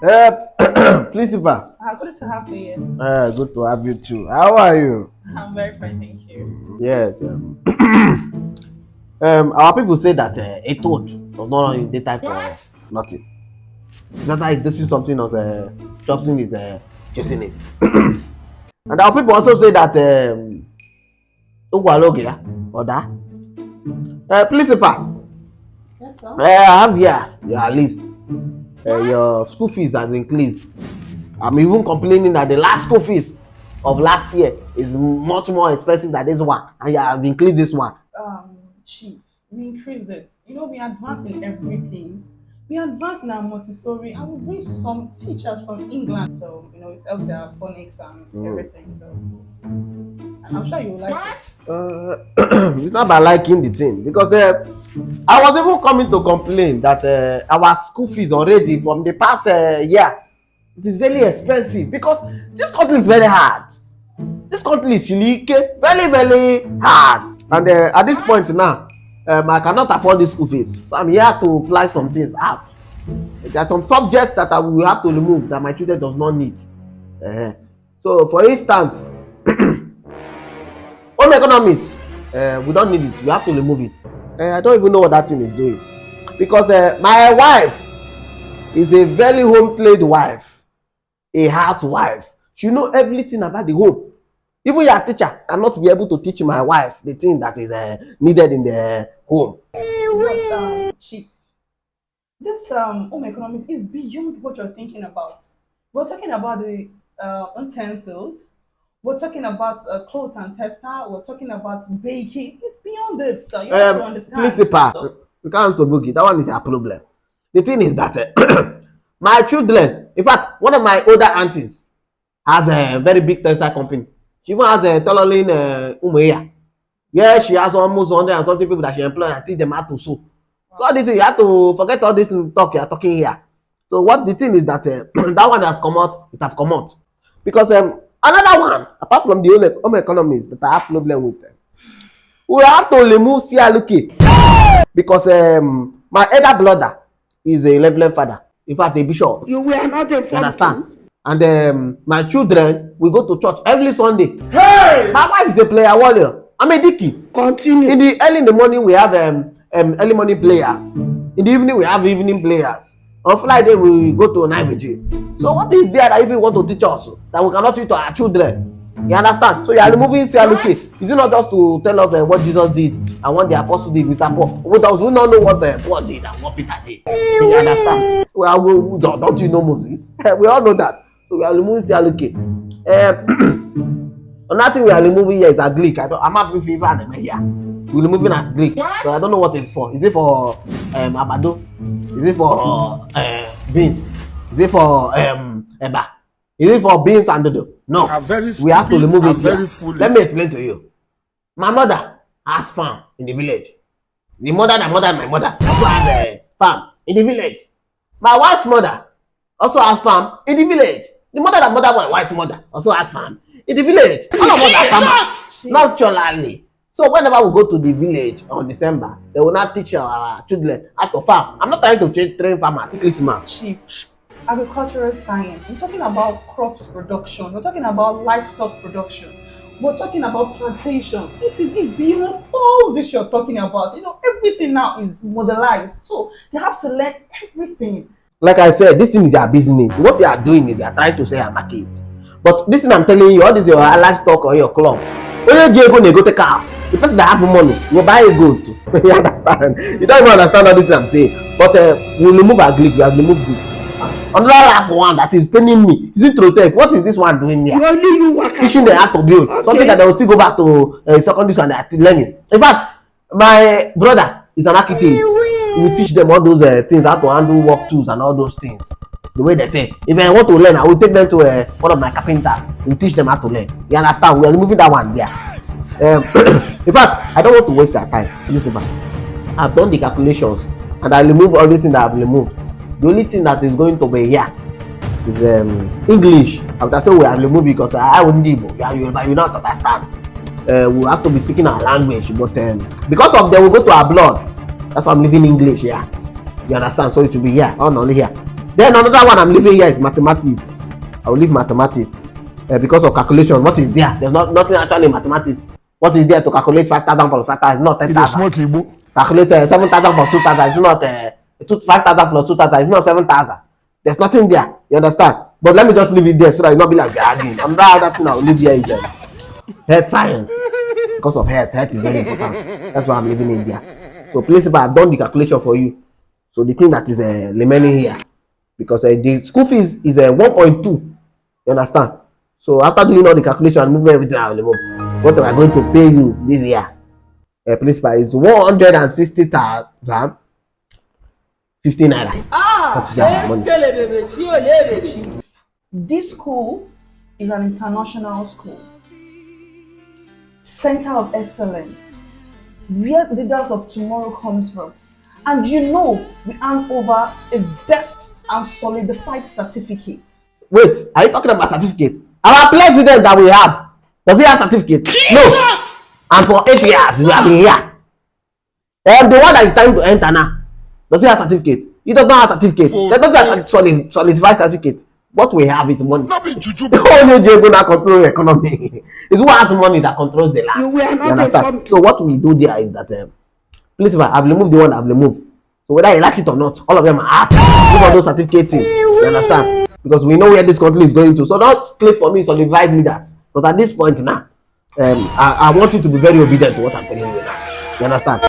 Principal. Good to have you here. Good to have you too. How are you? I'm very fine, thank you. Yes. Our people say that a toad does not run in daytime for nothing. That is doing something of Chopsing is chasing it. And our people also say that Ugwalogia or that. Principal. Yes, sir. I have here your list. Your school fees has increased. I'm even complaining that the last school fees of last year is much more expensive than this one, and you have increased this one. Chief, we increased it. We advance in everything. We advance in our Montessori, and we bring some teachers from England. So, it helps their phonics and everything. So, and I'm sure you will like it. It's not by liking the thing because I was even coming to complain that our school fees already from the past year it is very expensive because this country is very hard. This country is really very very hard, and at this point now, I cannot afford this school fees. So I'm here to apply some things out. There are some subjects that I will have to remove that my children does not need. So, for instance, home economics, we don't need it. We have to remove it. I don't even know what that thing is doing because my wife is a very home-trained wife, a housewife. She knows everything about the home. Even your teacher cannot be able to teach my wife the thing that is needed in the home. But, Chief, this home economics is beyond what you're thinking about. We're talking about the utensils. We're talking about clothes and textile. We're talking about baking. It's beyond this. You have to understand. Principal, you can't so boogie. That one is a problem. The thing is that my children, in fact, one of my older aunties has a very big textile company. She even has a tailoring Umuya. Yeah, she has almost 100 and something people that she employs and teach them how to sew. So all this you have to forget all this talk you are talking here. So what the thing is that that one has come out, it have come out. Because another one, apart from the home economics that I have problem with, we have to remove CLK because my elder brother is a reverend father. In fact, a bishop. You were not a You understand? And my children will go to church every Sunday. Hey! My wife is a player warrior. I'm a dicky. Continue. In the morning we have early morning players. In the evening we have evening players. On Friday we go to night vigil. So what is there that even want to teach us that we cannot teach to our children? You understand? So you are removing CLK. Is it not just to tell us what Jesus did and what the apostle did, Mr. Paul? We do not know what Paul did and what Peter did. You understand? Well, don't you know Moses? We all know that. So we are removing CLK. Another thing we are removing here is a Greek. I'm not having fever and here. We're removing as Greek. So I don't know what it's for. Is it for abado? Is it for beans? Is it for eba? Is it for beans and dodo? No. We have to remove it here. Let me explain to you. My mother has farm in the village. The mother and my mother also has a farm in the village. My wife's mother also has farm in the village. The mother and my wife's mother also has farm in the village. All of us are farmers, naturally. So whenever we go to the village on December, they will not teach our children how to farm. I'm not trying to train farmers. Christmas. Chief, agricultural science. We're talking about crops production. We're talking about livestock production. We're talking about plantation. It's beyond all this you're talking about. Everything now is modelized. So they have to learn everything. Like I said, this thing is their business. What they are doing is they are trying to sell a market. But this thing I'm telling you, all this your livestock or your club. When you go take cow, the person that have money will buy a goat. You understand? You don't even understand all this I'm saying. But we remove our Greek, we have removed Greek. Another last one that is paining me is it Trotec. What is this one doing here? Teaching them how to build. Okay. Something that they will still go back to secondary school and they are learning. In fact, my brother is an architect. He will teach them all those things, how to handle work tools and all those things. The way they say, if I want to learn, I will take them to one of my carpenters. We will teach them how to learn. You understand? We are removing that one there. In fact, I don't want to waste their time. Listen, I've done the calculations and I remove everything that I've removed. The only thing that is going to be here is English. After say we have removed because I will need you not understand. We have to be speaking our language, but because of them, we go to our blood. That's why I'm leaving English here. You understand? So it will be here, only here. Then another one I'm leaving here is mathematics. I will leave mathematics because of calculation. What is there? There's nothing actually in mathematics. What is there to calculate 5,000 plus 5,000? It's not 10,000. Calculate 7,000 plus 2,000. It's not 5,000 plus 2,000. It's not 7,000. There's nothing there. You understand? But let me just leave it there so that you not be like arguing. Another other thing I will leave here is health science. Because of health is very important. That's why I'm leaving it there. So principal, I've done the calculation for you. So the thing that is remaining here, because the school fees is 1.2. You understand? So after doing all the calculation and moving everything, I will remove what am I going to pay you this year. Principal is 160,000 15 naira. This school is an international school, center of excellence, where the leaders of tomorrow comes from. And you know, we hand over a best and solidified certificate. Wait, are you talking about certificate? Our president that we have, does he have certificate? Jesus! No. And for 8 years, we have been here. And the one that is time to enter now, does he have certificate? He does not have certificate. They don't have solidified certificate. What we have is money. Only Diego now control the economy. It's who has money that controls the land. You understand? So what we do there is that, please, I've removed the one I've removed. So whether you like it or not, all of them are happy. Give all those certificates. You understand? Because we know where this country is going to. So don't click for me solidified leaders. But at this point now, I want you to be very obedient to what I'm telling you now. You understand?